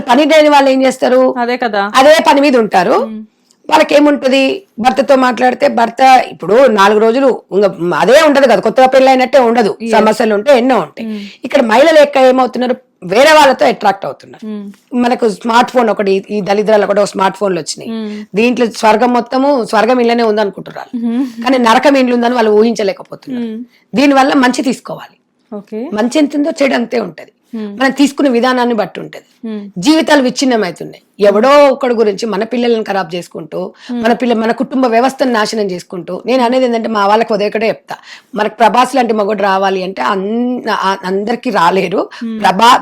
పని లేని వాళ్ళు ఏం చేస్తారు, అదే కదా, అదే పని మీద ఉంటారు. వాళ్ళకి ఏముంటది, భర్తతో మాట్లాడితే భర్త ఇప్పుడు 4 రోజులు అదే ఉండదు కదా, కొత్తగా పెళ్లి అయినట్టే ఉండదు, సమస్యలు ఉంటాయి, ఎన్నో ఉంటాయి. ఇక్కడ మహిళలు ఏమవుతున్నారు, వేరే వాళ్ళతో అట్రాక్ట్ అవుతున్నారు. మనకు స్మార్ట్ ఫోన్ ఒకటి, ఈ దళిద్రాలు ఒకటి స్మార్ట్ ఫోన్లు వచ్చినాయి. దీంట్లో స్వర్గం ఇళ్ళనే ఉంది అనుకుంటున్నారు, కానీ నరకం ఇండ్లు ఉందని వాళ్ళు ఊహించలేకపోతున్నారు. దీనివల్ల మంచి తీసుకోవాలి, మంచి ఎంత ఉందో చెడు అంతే ఉంటది. మనం తీసుకునే విధానాన్ని బట్టి ఉంటది. జీవితాలు విచ్ఛిన్నమవుతున్నాయి. ఎవడో ఒకటి గురించి మన పిల్లలను ఖరాబ్ చేసుకుంటూ, మన కుటుంబ వ్యవస్థను నాశనం చేసుకుంటూ. నేను అనేది ఏంటంటే మా వాళ్ళకి ఉదయకడే చెప్తా, మనకు ప్రభాస్ లాంటి మొగుడు రావాలి అంటే అందరికి రాలేరు,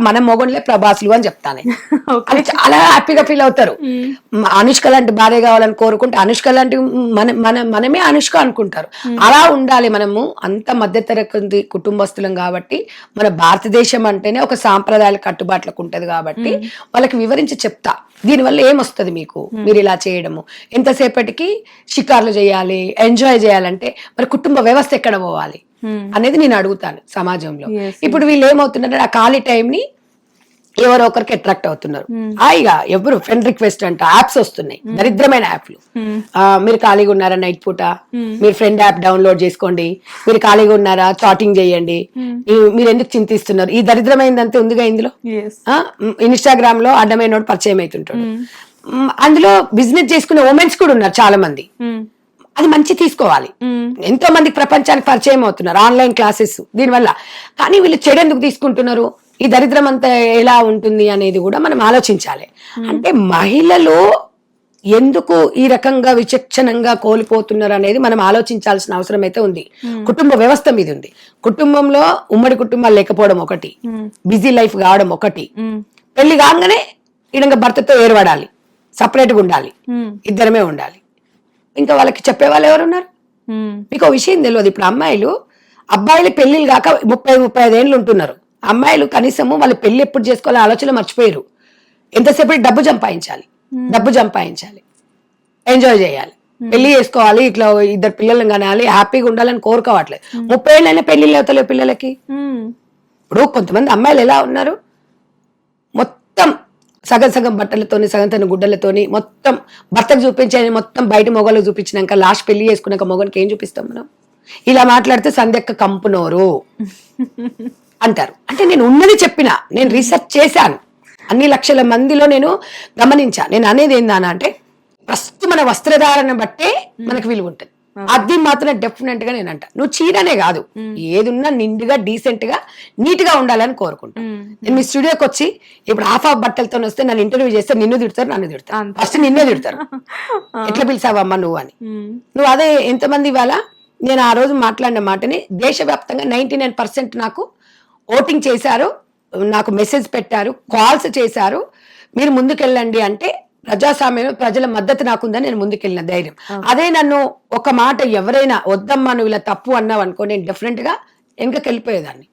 మన మొగుడులే ప్రభాసులు అని చెప్తాను. అది చాలా హ్యాపీగా ఫీల్ అవుతారు. అనుష్క లాంటి భార్య కావాలని కోరుకుంటే అనుష్క లాంటి మనమే అనుష్క అనుకుంటారు. అలా ఉండాలి. మనము అంత మధ్యతరగతి కుటుంబస్తులం కాబట్టి మన భారతదేశం అంటేనే ఒక సాంప్రదాయాల కట్టుబాట్లకు ఉంటది కాబట్టి వాళ్ళకి వివరించి చెప్తా, దీనివల్ల ఏమొస్తుంది మీకు, మీరు ఇలా చేయడము. ఎంతసేపటికి షికార్లు చేయాలి, ఎంజాయ్ చేయాలంటే మరి కుటుంబ వ్యవస్థ ఎక్కడ పోవాలి అనేది నేను అడుగుతాను సమాజంలో. ఇప్పుడు వీళ్ళు ఏమవుతున్నారంటే ఆ ఖాళీ టైంని ఎవరో ఒకరికి అట్రాక్ట్ అవుతున్నారు. హాయిగా ఎవరు ఫ్రెండ్ రిక్వెస్ట్ అంట యాప్స్ వస్తున్నాయి, దరిద్రమైన యాప్లు. మీరు ఖాళీగా ఉన్నారా నైట్ పూట, మీరు ఫ్రెండ్ యాప్ డౌన్లోడ్ చేసుకోండి, మీరు ఖాళీగా ఉన్నారా చాటింగ్ చేయండి, మీరు ఎందుకు చింతిస్తున్నారు, ఈ దరిద్రమైనదంతే ఉందిగా ఇందులో. ఇన్స్టాగ్రామ్ లో అడ్డమైన పరిచయం అవుతుంటాడు, అందులో బిజినెస్ చేసుకునే ఉమెన్స్ కూడా ఉన్నారు చాలా మంది. అది మంచి తీసుకోవాలి. ఎంతో మందికి ప్రపంచానికి పరిచయం అవుతున్నారు ఆన్లైన్ క్లాసెస్ దీనివల్ల. కానీ వీళ్ళు చెడు ఎందుకు తీసుకుంటున్నారు, ఈ దరిద్రం అంతా ఎలా ఉంటుంది అనేది కూడా మనం ఆలోచించాలి. అంటే మహిళలు ఎందుకు ఈ రకంగా విచక్షణంగా కోల్పోతున్నారు అనేది మనం ఆలోచించాల్సిన అవసరం అయితే ఉంది. కుటుంబ వ్యవస్థ మీద ఉంది. కుటుంబంలో ఉమ్మడి కుటుంబాలు లేకపోవడం ఒకటి, బిజీ లైఫ్ కావడం ఒకటి, పెళ్లి కాగానే ఇడంగా భర్తతో ఏర్పడాలి, సపరేట్గా ఉండాలి, ఇద్దరమే ఉండాలి. ఇంకా వాళ్ళకి చెప్పేవాళ్ళు ఎవరున్నారు? మీకు ఒక విషయం తెలియదు, ఇప్పుడు అబ్బాయిలు పెళ్లిళ్ళు కాక 30-35 ఏళ్ళు ఉంటున్నారు. అమ్మాయిలు కనీసము వాళ్ళు పెళ్లి ఎప్పుడు చేసుకోవాలని ఆలోచన మర్చిపోయారు. ఎంతసేపు డబ్బు సంపాదించాలి, ఎంజాయ్ చేయాలి, పెళ్లి చేసుకోవాలి, ఇట్లా 2 పిల్లలను కనాలి, హ్యాపీగా ఉండాలని కోరుకోవట్లేదు. 30 ఏళ్ళైనా పెళ్లిళ్ళు అవుతలేవు పిల్లలకి. ఇప్పుడు కొంతమంది అమ్మాయిలు ఎలా ఉన్నారు, మొత్తం సగం బట్టలతోని సగం గుడ్డలతోని మొత్తం భర్తకు చూపించని మొత్తం బయట మొగలకు చూపించినాక లాస్ట్ పెళ్లి చేసుకున్నాక మొగనికి ఏం చూపిస్తాం మనం? ఇలా మాట్లాడితే సంధ్యక్క కంపునోరు అంటారు. అంటే నేను ఉన్నది చెప్పిన, నేను రీసెర్చ్ చేశాను, అన్ని లక్షల మందిలో నేను గమనించా. నేను అనేది ఏందన్నా అంటే ఫస్ట్ మన వస్త్రధారణ బట్టే మనకు విలువ ఉంటుంది. అది మాత్రం డెఫినెట్ గా నేను అంట, నువ్వు చీరనే కాదు ఏది ఉన్నా నిండుగా డీసెంట్ గా నీట్ గా ఉండాలని కోరుకుంటా. నేను మీ స్టూడియోకి వచ్చి ఇప్పుడు హాఫ్ బట్టలతో వస్తే నన్ను ఇంటర్వ్యూ చేస్తే నిన్ను తిడతారు, నన్ను తిడతారు, ఫస్ట్ నిన్నే తిడతారు, ఎట్లా పిలిచావమ్మా నువ్వు అని. నువ్వు అదే ఎంతమంది ఇవాళ నేను ఆ రోజు మాట్లాడిన మాటని దేశవ్యాప్తంగా 99% నాకు ఓటింగ్ చేశారు, నాకు మెసేజ్ పెట్టారు, కాల్స్ చేశారు, మీరు ముందుకెళ్ళండి అంటే ప్రజాస్వామ్యం ప్రజల మద్దతు నాకుందని నేను ముందుకెళ్ళిన ధైర్యం. అదే నన్ను ఒక మాట ఎవరైనా వద్దమ్మా నువ్వు ఇలా తప్పు అన్నావు అనుకో, నేను డెఫినెట్ గా వెనకకి వెళ్ళిపోయేదాన్ని.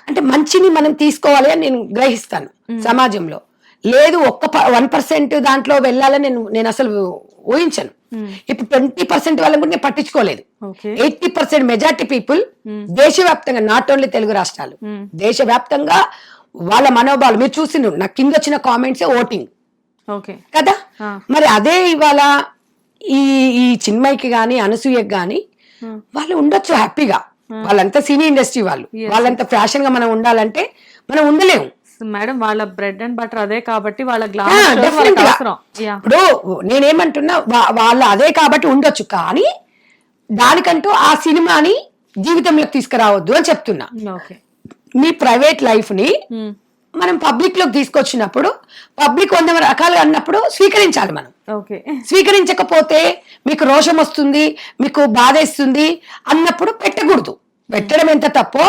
అంటే మంచిని మనం తీసుకోవాలి అని నేను గ్రహిస్తాను సమాజంలో. లేదు 1% దాంట్లో వెళ్ళాలని నేను అసలు ఊహించను. ఇప్పుడు 20% వాళ్ళని కూడా నేను పట్టించుకోలేదు. 80% మెజార్టీ పీపుల్ దేశవ్యాప్తంగా, నాట్ ఓన్లీ తెలుగు రాష్ట్రాలు, దేశవ్యాప్తంగా వాళ్ళ మనోభావాలు మీరు చూసిండ్రు. నాకు కింద వచ్చిన కామెంట్స్ ఓటింగ్ కదా. మరి అదే ఇవాళ ఈ చిన్మయికి గాని అనసూయకి గాని వాళ్ళు ఉండొచ్చు హ్యాపీగా, వాళ్ళంతా సినీ ఇండస్ట్రీ వాళ్ళంతా ఫ్యాషన్ గా మనం ఉండాలంటే మనం ఉండలేము మేడం. వాళ్ళ బ్రెడ్ అండ్ బటర్ అదే కాబట్టి వాళ్ళ ఇప్పుడు నేనేమంటున్నా వాళ్ళ అదే కాబట్టి ఉండొచ్చు, కానీ దానికంటూ ఆ సినిమాని జీవితంలోకి తీసుకురావద్దు అని చెప్తున్నా. మీ ప్రైవేట్ లైఫ్ ని మనం పబ్లిక్ లోకి తీసుకొచ్చినప్పుడు పబ్లిక్ 100 రకాలుగా అన్నప్పుడు స్వీకరించాలి. మనం స్వీకరించకపోతే మీకు రోషం వస్తుంది, మీకు బాధేస్తుంది అన్నప్పుడు పెట్టకూడదు. పెట్టడం ఎంత తప్పో,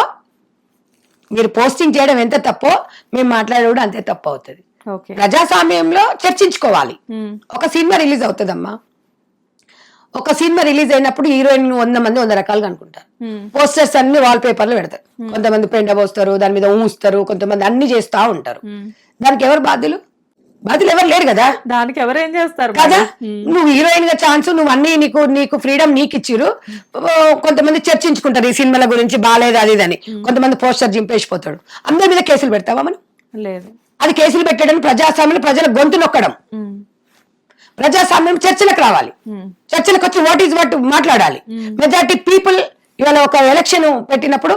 మీరు పోస్టింగ్ చేయడం ఎంత తప్పో, మేము మాట్లాడే కూడా అంతే తప్పు అవుతుంది. ప్రజాస్వామ్యంలో చర్చించుకోవాలి. ఒక సినిమా రిలీజ్ అవుతుందమ్మా, ఒక సినిమా రిలీజ్ అయినప్పుడు హీరోయిన్ 100 మంది 100 రకాలుగా అనుకుంటారు. పోస్టర్స్ అన్ని వాల్ పేపర్లు పెడతారు, కొంతమంది పెండ పోస్తారు, దాని మీద ఊస్తారు, కొంతమంది అన్ని చేస్తా ఉంటారు. దానికి ఎవరు బాధ్యులు ఎవరు లేరు కదా, దానికి ఎవరు ఏం చేస్తారు కదా. నువ్వు హీరోయిన్ గా ఛాన్స్, నువ్వు అన్ని నీకు ఫ్రీడమ్ నీకు ఇచ్చిరు. కొంతమంది చర్చించుకుంటారు ఈ సినిమాల గురించి, బాగాలేదు అది అని. కొంతమంది పోస్టర్ జింపేసిపోతాడు, అందరి మీద కేసులు పెడతావా మనం? లేదు. అది కేసులు పెట్టడం, ప్రజాస్వామ్యం ప్రజల గొంతు నొక్కడం. ప్రజాస్వామ్యం చర్చలకు రావాలి, చర్చలకు వచ్చి వాట్ మాట్లాడాలి. మెజారిటీ పీపుల్ ఇవాళ ఒక ఎలక్షన్ పెట్టినప్పుడు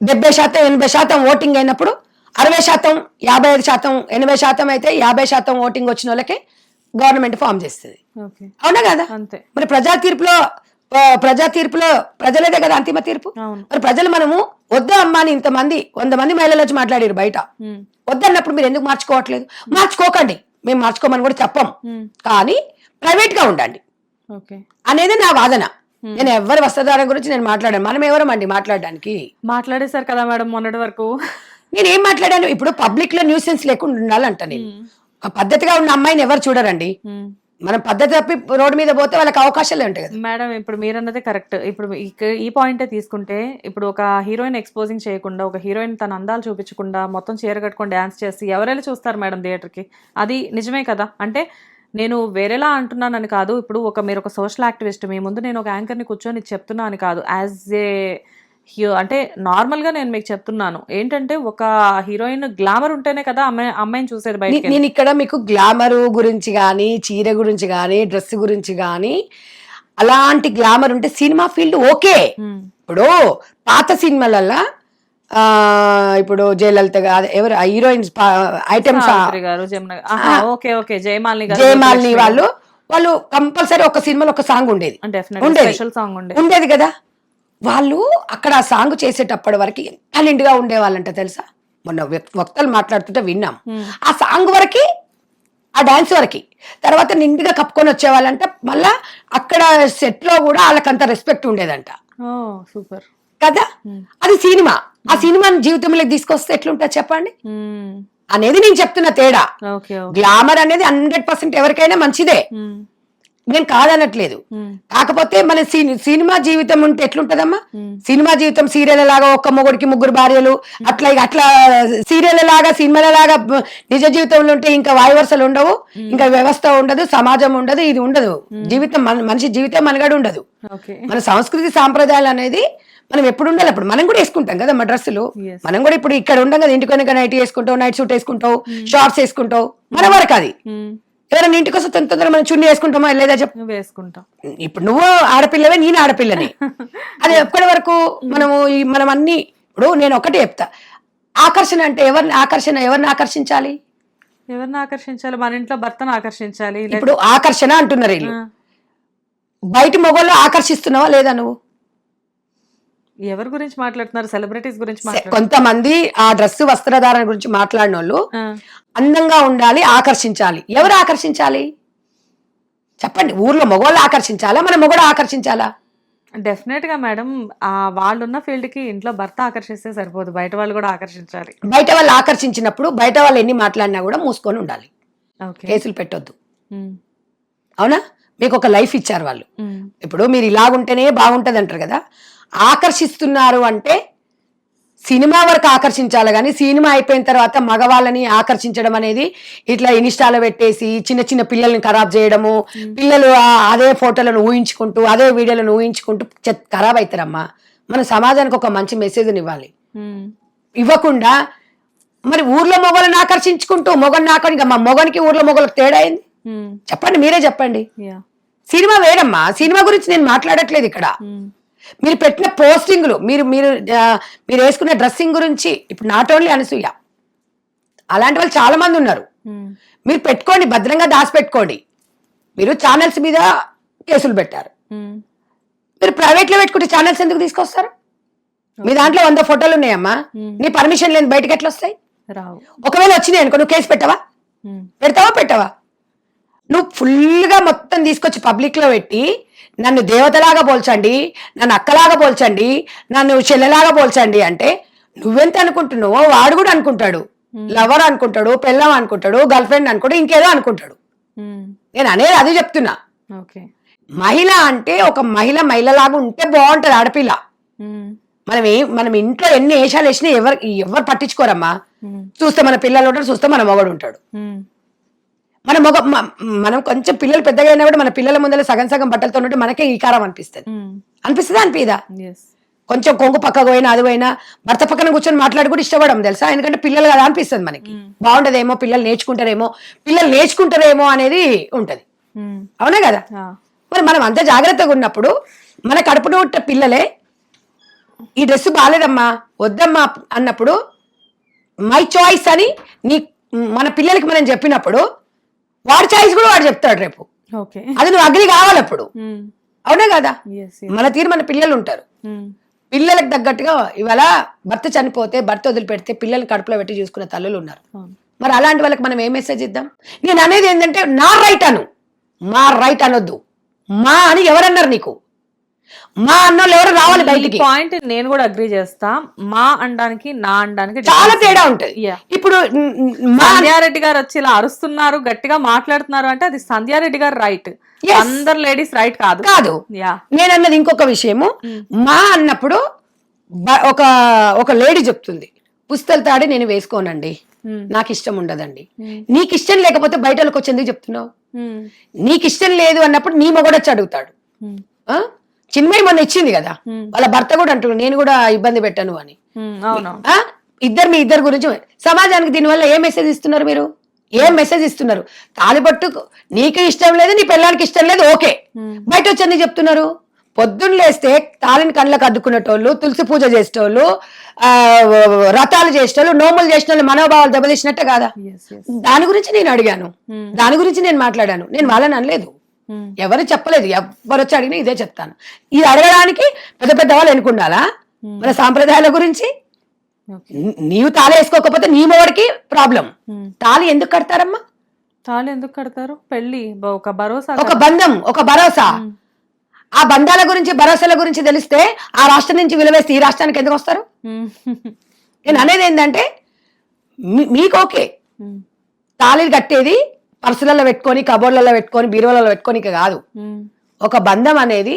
70%, 80% ఓటింగ్ అయినప్పుడు 60%, 55%, 80% అయితే 50% ఓటింగ్ వచ్చిన వాళ్ళకే గవర్నమెంట్ ఫామ్ చేస్తుంది. అవునా కదా? మరి ప్రజా తీర్పులో ప్రజలేదే కదా అంతిమ తీర్పు. మరి ప్రజలు మనము వద్దు అమ్మా అని ఇంతమంది 100 మంది మహిళలు వచ్చి మాట్లాడారు బయట. వద్దన్నప్పుడు మీరు ఎందుకు మార్చుకోవట్లేదు? మార్చుకోకండి, మేము మార్చుకోమని కూడా చెప్పం, కానీ ప్రైవేట్ గా ఉండండి అనేది నా వాదన. నేను ఎవరి వస్త్రధారణ గురించి నేను మాట్లాడాను. మనం ఎవరమండి మాట్లాడడానికి? మాట్లాడేశారు కదా మేడం మొన్నటి వరకు. నేను ఏం మాట్లాడాను? ఇప్పుడు పబ్లిక్ లో న్యూసెన్స్ లేకుండా ఉండాలంట. నేను పద్ధతిగా ఉన్న అమ్మాయిని ఎవరు చూడరండి. మనం పద్ధతి తప్పి రోడ్డు మీద పోతే వాళ్ళకి అవకాశాలు ఉంటాయి కదా మేడం. ఇప్పుడు మీరన్నదే కరెక్ట్. ఇప్పుడు ఈ పాయింటే తీసుకుంటే, ఇప్పుడు ఒక హీరోయిన్ ఎక్స్పోజింగ్ చేయకుండా, ఒక హీరోయిన్ తన అందాలు చూపించకుండా మొత్తం చీర కట్టుకొని డాన్స్ చేసి ఎవరైనా చూస్తారు మేడం థియేటర్కి? అది నిజమే కదా? అంటే నేను వేరేలా అంటున్నానని కాదు. ఇప్పుడు మీరు ఒక సోషల్ యాక్టివిస్ట్, మీ ముందు నేను ఒక యాంకర్ని కూర్చొని చెప్తున్నా అని కాదు. యాజ్ ఏ అంటే నార్మల్గా నేను మీకు చెప్తున్నాను ఏంటంటే, ఒక హీరోయిన్ గ్లామర్ ఉంటేనే కదా అమ్మాయిని చూసేది బయట. నేను ఇక్కడ మీకు గ్లామర్ గురించి కానీ, చీర గురించి కానీ, డ్రెస్ గురించి కానీ, అలాంటి గ్లామర్ ఉంటే సినిమా ఫీల్డ్ ఓకే. ఇప్పుడు పాత సినిమాలల్లో ఇప్పుడు జయలలిత గారు ఎవరు హీరోయిన్స్ ఐటమ్స్ జయమాలిని వాళ్ళు కంపల్సరీ ఒక సినిమాలో ఒక సాంగ్ ఉండేది కదా. వాళ్ళు అక్కడ ఆ సాంగ్ చేసేటప్పటి వరకు ఎంత నిండుగా ఉండేవాళ్ళంట తెలుసా? మొన్న వక్తలు మాట్లాడుతుంటే విన్నాం. ఆ సాంగ్ వరకు, ఆ డాన్స్ వరకు, తర్వాత నిండుగా కప్పుకొని వచ్చేవాళ్ళంట. మళ్ళా అక్కడ సెట్ లో కూడా వాళ్ళకంత రెస్పెక్ట్ ఉండేదంట. సూపర్ కదా? అది సినిమా. ఆ సినిమాని జీవితంలోకి తీసుకొస్తే ఎట్లుంటుంది చెప్పండి అనేది నేను చెప్తున్న తేడా. గ్లామర్ అనేది 100% ఎవరికైనా మంచిదే, నేను కాదనట్లేదు. కాకపోతే మన సినిమా జీవితం ఉంటే ఎట్లుంటదమ్మా? సినిమా జీవితం సీరియల్ లాగా ఒక్క మొగుడికి 3 భార్యలు అట్లా సీరియల్ లాగా సినిమాల లాగా నిజ జీవితంలో ఉంటే ఇంకా వాయువర్సలు ఉండవు, ఇంకా వ్యవస్థ ఉండదు, సమాజం ఉండదు, ఇది ఉండదు. జీవితం మనిషి జీవితం మనగడ ఉండదు. మన సంస్కృతి సాంప్రదాయాలు అనేది మనం ఎప్పుడు ఉండాలి అప్పుడు. మనం కూడా వేసుకుంటాం కదా మా డ్రెస్సులు. మనం కూడా ఇప్పుడు ఇక్కడ ఉండం కదా, ఇంటికి నైట్ వేసుకుంటావు, నైట్ సూట్ వేసుకుంటావు, షార్ట్స్ వేసుకుంటావు, మన వరకు అది. ఎవరైనా ఇంటికి వస్తే తొందరగా మనం చున్నీ వేసుకుంటామా లేదా చెప్పు? వేసుకుంటాం. ఇప్పుడు నువ్వు ఆడపిల్లవే, నేను ఆడపిల్లని. అది ఎక్కడి వరకు మనం అన్ని. ఇప్పుడు నేను ఒకటి చెప్తా, ఆకర్షణ అంటే ఎవరిని ఆకర్షించాలి? ఎవరిని ఆకర్షించాలి? మన ఇంట్లో భర్తను ఆకర్షించాలి. ఇప్పుడు ఆకర్షణ అంటున్నారు వీళ్ళు. బయట మొగోళ్ళు ఆకర్షిస్తున్నావా లేదా నువ్వు? ఎవరి గురించి మాట్లాడుతున్నారు? సెలబ్రిటీస్ గురించి. కొంతమంది ఆ డ్రెస్ వస్త్రధారణ గురించి మాట్లాడిన వాళ్ళు అందంగా ఉండాలి, ఆకర్షించాలి. ఎవరు ఆకర్షించాలి చెప్పండి? ఊర్లో మగవాళ్ళు ఆకర్షించాలా, మన మొగడు ఆకర్షించాలా? డెఫినెట్ గా మేడం, వాళ్ళున్న ఫీల్డ్ కి ఇంట్లో భర్త ఆకర్షిస్తే సరిపోదు, బయట వాళ్ళు కూడా ఆకర్షించాలి. బయట వాళ్ళు ఆకర్షించినప్పుడు బయట వాళ్ళు ఎన్ని మాట్లాడినా కూడా మూసుకొని ఉండాలి, కేసులు పెట్టొద్దు. అవునా? మీకు ఒక లైఫ్ ఇచ్చారు వాళ్ళు. ఇప్పుడు మీరు ఇలాగుంటేనే బాగుంటది అంటారు కదా. ఆకర్షిస్తున్నారు అంటే సినిమా వరకు ఆకర్షించాలి, కానీ సినిమా అయిపోయిన తర్వాత మగవాళ్ళని ఆకర్షించడం అనేది ఇట్లా ఇన్స్టాలో పెట్టేసి చిన్న చిన్న పిల్లల్ని ఖరాబ్ చేయడము, పిల్లలు అదే ఫోటోలను ఊహించుకుంటూ, అదే వీడియోలను ఊహించుకుంటూ ఖరాబ్ అవుతారమ్మా. మన సమాజానికి ఒక మంచి మెసేజ్ని ఇవ్వాలి. ఇవ్వకుండా మరి ఊర్లో మొగలను ఆకర్షించుకుంటూ మొగని మా మొగనికి ఊర్లో మొగలకు తేడా అయింది చెప్పండి? మీరే చెప్పండి. సినిమా వేరమ్మా, సినిమా గురించి నేను మాట్లాడట్లేదు ఇక్కడ. మీరు పెట్టిన పోస్టింగ్లు, మీరు వేసుకునే డ్రెస్సింగ్ గురించి, ఇప్పుడు నాట్ ఓన్లీ అనసూయ, అలాంటి వాళ్ళు చాలా మంది ఉన్నారు. మీరు పెట్టుకోండి, భద్రంగా దాచిపెట్టుకోండి. మీరు ఛానల్స్ మీద కేసులు పెట్టారు, మీరు ప్రైవేట్ లో పెట్టుకుంటే ఛానల్స్ ఎందుకు తీసుకొస్తారు? మీ దాంట్లో 100 ఫోటోలు ఉన్నాయమ్మా, నీ పర్మిషన్ లేని బయటకు ఎట్లా వస్తాయి? ఒకవేళ వచ్చినాయి అనుకో, నువ్వు కేసు పెట్టవా? నువ్వు ఫుల్గా మొత్తం తీసుకొచ్చి పబ్లిక్ లో పెట్టి నన్ను దేవతలాగా పోల్చండి, నన్ను అక్కలాగా పోల్చండి, నన్ను చెల్లెలాగా పోల్చండి అంటే నువ్వెంత అనుకుంటున్నావో వాడు కూడా అనుకుంటాడు. లవర్ అనుకుంటాడు, పెళ్ళం అనుకుంటాడు, గర్ల్ ఫ్రెండ్ అనుకుంటాడు, ఇంకేదో అనుకుంటాడు. నేను అనేది అది చెప్తున్నా. మహిళ అంటే ఒక మహిళలాగా ఉంటే బాగుంటది ఆడపిల్ల. మనం ఇంట్లో ఎన్ని వేషాలు వేసినా ఎవరు పట్టించుకోరమ్మా. చూస్తే మన పిల్లలు ఉంటారు, చూస్తే మన మొగడు ఉంటాడు. మనం కొంచెం పిల్లలు పెద్దగా అయినా కూడా మన పిల్లల ముందర సగం బట్టలతో ఉంటే మనకే ఈకారం అనిపిస్తుంది. అనిపిస్తుందా? అనిపిదా? కొంచెం కొంగు పక్కకు పోయినా అది పోయినా భర్త పక్కన కూర్చొని మాట్లాడుకుంటూ ఇష్టపడడం తెలుసా, ఎందుకంటే పిల్లలు కదా అనిపిస్తుంది మనకి, బాగుంటదేమో పిల్లలు నేర్చుకుంటారేమో అనేది ఉంటది. అవునా కదా? మరి మనం అంత జాగ్రత్తగా ఉన్నప్పుడు మన కడుపులో ఉంటే పిల్లలే ఈ డ్రెస్ బాగాలేదమ్మా వద్దమ్మా అన్నప్పుడు మై చాయిస్ అని మన పిల్లలకి మనం చెప్పినప్పుడు వాడి చాయిస్ కూడా వాడు చెప్తాడు రేపు. అది నువ్వు అగ్రి కావాలి అప్పుడు. అవునా కదా? మన తీరు మన పిల్లలు ఉంటారు. పిల్లలకు తగ్గట్టుగా ఇవాళ భర్త చనిపోతే భర్త వదిలిపెడితే పిల్లల్ని కడుపులో పెట్టి చూసుకునే తల్లులు ఉన్నారు. మరి అలాంటి వాళ్ళకి మనం ఏ మెసేజ్ ఇద్దాం? నేను అనేది ఏంటంటే నా రైట్ అను, మా రైట్ అనొద్దు. మా అని ఎవరన్నారు నీకు? మా అన్నోళ్ళు ఎవరు రావాలి బయటికి. పాయింట్ నేను కూడా అగ్రీ చేస్తా. మా అనడానికి నా అనడానికి చాలా తేడా ఉంటది. ఇప్పుడు సంధ్యారెడ్డి గారు వచ్చి ఇలా అరుస్తున్నారు, గట్టిగా మాట్లాడుతున్నారు అంటే అది సంధ్యారెడ్డి గారు రైట్, అందరు లేడీస్ రైట్ కాదు. నేను అన్నది ఇంకొక విషయము. మా అన్నప్పుడు ఒక లేడీ చెప్తుంది, పుస్తలు తాడి నేను వేసుకోనండి, నాకు ఇష్టం ఉండదండి. నీకు ఇష్టం లేకపోతే బయట వాళ్ళకి వచ్చి ఎందుకు చెప్తున్నావు? నీకు ఇష్టం లేదు అన్నప్పుడు నీ మొగడు వచ్చి అడుగుతాడు. చిన్మయి మొన్న ఇచ్చింది కదా, వాళ్ళ భర్త కూడా అంటున్నాడు నేను కూడా ఇబ్బంది పెట్టను అని. మీ ఇద్దరు గురించి సమాజానికి దీనివల్ల ఏ మెసేజ్ ఇస్తున్నారు మీరు? ఏం మెసేజ్ ఇస్తున్నారు? తాలిపట్టు నీకు ఇష్టం లేదు, నీ పిల్లలకి ఇష్టం లేదు, ఓకే, బయట వచ్చి ఎందుకు చెప్తున్నారు? పొద్దున్న లేస్తే తాళిని కళ్ళకు అద్దుకునేటోళ్ళు, తులసి పూజ చేసేటోళ్ళు, వ్రతాలు చేసేటోళ్ళు, నోములు చేసేటోళ్ళు మనోభావాలు దెబ్బతీసినట్టే కాదా? దాని గురించి నేను అడిగాను, దాని గురించి నేను మాట్లాడాను. నేను వాళ్ళని అనలేదు, ఎవరు చెప్పలేదు. ఎవరు వచ్చి అడిగినా ఇదే చెప్తాను. ఇది అడగడానికి పెద్ద పెద్ద వాళ్ళు ఎన్నుకుండాలా? మన సాంప్రదాయాల గురించి. నీవు తాళి వేసుకోకపోతే నీ మొగడికి ప్రాబ్లం. తాళి ఎందుకు కడతారమ్మా? తాళి ఎందుకు కడతారు? పెళ్లి ఒక భరోసా, ఒక బంధం, ఒక భరోసా. ఆ బంధాల గురించి భరోసాల గురించి తెలిస్తే ఆ రాష్ట్రం నుంచి విలువేస్తే ఈ రాష్ట్రానికి ఎందుకు వస్తారు? నేను అనేది ఏంటంటే మీకు ఓకే తాళిలు కట్టేది పర్సులలో పెట్టుకొని, కబోర్డ్లలో పెట్టుకొని, బీరువాలలో పెట్టుకొని కాదు. ఒక బంధం అనేది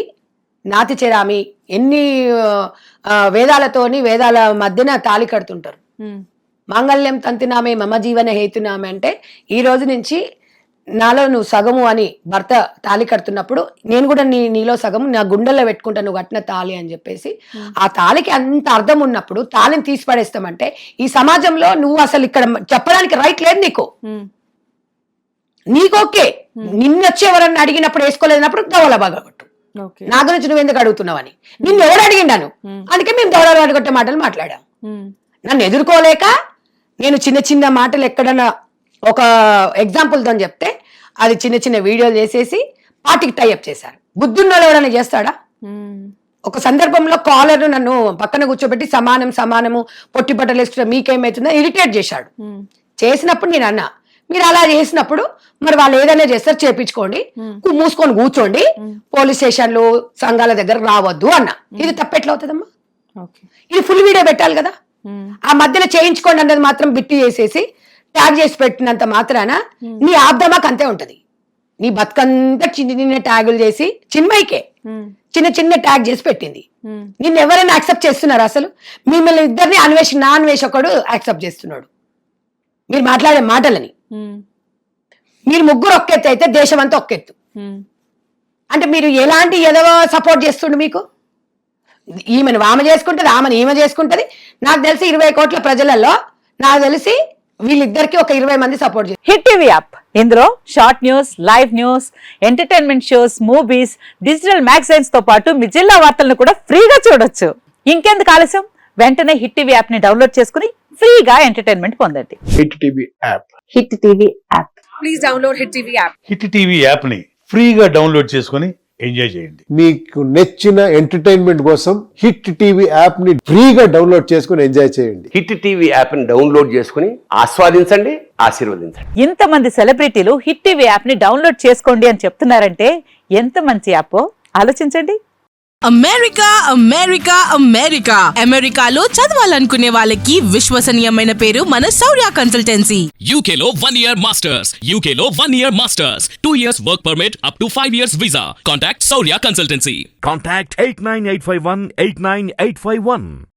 నాతి చెరామి ఎన్ని వేదాల మధ్యన తాళి కడుతుంటారు. మాంగళ్యం తంతినామే మమ జీవన హేతునామే అంటే ఈ రోజు నుంచి నాలో నువ్వు సగము అని భర్త తాళి కడుతున్నప్పుడు నేను కూడా నీలో సగము నా గుండెల్లో పెట్టుకుంటా నువ్వు కట్టిన తాళి అని చెప్పేసి ఆ తాళికి అంత అర్థం ఉన్నప్పుడు తాళిని తీసి పడేస్తామంటే ఈ సమాజంలో నువ్వు అసలు ఇక్కడ చెప్పడానికి రైట్ లేదు నీకు. నీకోకే నిన్నొచ్చి ఎవరన్నా అడిగినప్పుడు వేసుకోలేనప్పుడు దవల బాగా కొట్టు. నా గురించి నువ్వు ఎందుకు అడుగుతున్నావని నిన్ను ఎవరు అడిగిండాను, అందుకే మేము దవల అడగొట్టే మాటలు మాట్లాడాం. నన్ను ఎదుర్కోలేక నేను చిన్న చిన్న మాటలు ఎక్కడన్నా ఒక ఎగ్జాంపుల్తో చెప్తే అది చిన్న చిన్న వీడియోలు చేసేసి పార్టీకి టైఅప్ చేశారు. బుద్ధున్నోళ్ళు ఎవరైనా చేస్తాడా? ఒక సందర్భంలో కాలర్ నన్ను పక్కన కూర్చోబెట్టి సమానము పొట్టి బట్టలు వేసుకుంటే మీకేమైతుందో ఇరిటేట్ చేశాడు. చేసినప్పుడు నేను అన్నా మీరు అలా చేసినప్పుడు మరి వాళ్ళు ఏదైనా చేస్తారు చేపించుకోండి, మూసుకొని కూర్చోండి, పోలీస్ స్టేషన్లు సంఘాల దగ్గర రావద్దు అన్న. ఇది తప్పెట్లా అవుతుందమ్మా? ఇది ఫుల్ వీడియో పెట్టాలి కదా. ఆ మధ్యలో చేయించుకోండి అన్నది మాత్రం బిట్టి చేసేసి ట్యాగ్ చేసి పెట్టినంత మాత్రాన నీ ఆబ్దమాకు అంతే ఉంటది. నీ బతుకంతా చిన్న చిన్న ట్యాగులు చేసి చిన్మయికే చిన్న చిన్న ట్యాగ్ చేసి పెట్టింది. నిన్ను ఎవరైనా యాక్సెప్ట్ చేస్తున్నారు? అసలు మిమ్మల్ని ఇద్దరిని నా అన్వేషకుడు యాక్సెప్ట్ చేస్తున్నాడు. మీరు మాట్లాడే మాటలని మీరు ముగ్గురు ఒక్కెత్తు అయితే దేశం అంతా ఒక్కెత్తు. అంటే మీరు ఎలాంటి ఎదవ సపోర్ట్ చేస్తుండు? మీకు ఈమెను ఆమె చేసుకుంటది, ఆమెను ఈమె చేసుకుంటది. నాకు తెలిసి 20 కోట్ల ప్రజలలో నాకు తెలిసి వీళ్ళిద్దరికి ఒక 20 మంది సపోర్ట్ చేస్తారు. హిట్ టీవీ యాప్, ఇందులో short news, live news, entertainment shows, movies, digital magazines తో పాటు మీ జిల్లా వార్తలను కూడా ఫ్రీగా చూడొచ్చు. ఇంకెందుకు ఆలస్యం, వెంటనే హిట్ టీవీ యాప్ ని డౌన్లోడ్ చేసుకుని ఫ్రీగా ఎంటర్టైన్మెంట్ పొందండి. Hit TV app, hit TV app, please download hit TV app. Hit TV app ని ఫ్రీగా డౌన్లోడ్ చేసుకుని ఎంజాయ్ చేయండి. మీకు నచ్చిన ఎంటర్టైన్మెంట్ కోసం హిట్ టీవీ యాప్ ని ఫ్రీగా డౌన్లోడ్ చేసుకుని ఎంజాయ్ చేయండి. హిట్ టీవీ యాప్ ని డౌన్లోడ్ చేసుకుని ఆస్వాదించండి, ఆశీర్వదించండి. ఇంతమంది సెలబ్రిటీలు హిట్ టీవీ యాప్ ని డౌన్లోడ్ చేసుకోండి అని చెప్తున్నారంటే ఎంత మంచి యాప్ ఆలోచించండి. అమెరికా అమెరికా అమెరికా అమెరికాలో చదవాలనుకునే వాళ్ళకి విశ్వసనీయమైన పేరు మన శౌర్య కన్సల్టెన్సీ. UK లో 1 year masters, UK లో 1 year masters, 2 years work permit up to 5 years visa. Contact Saurya Consultancy. Contact 89851 89851.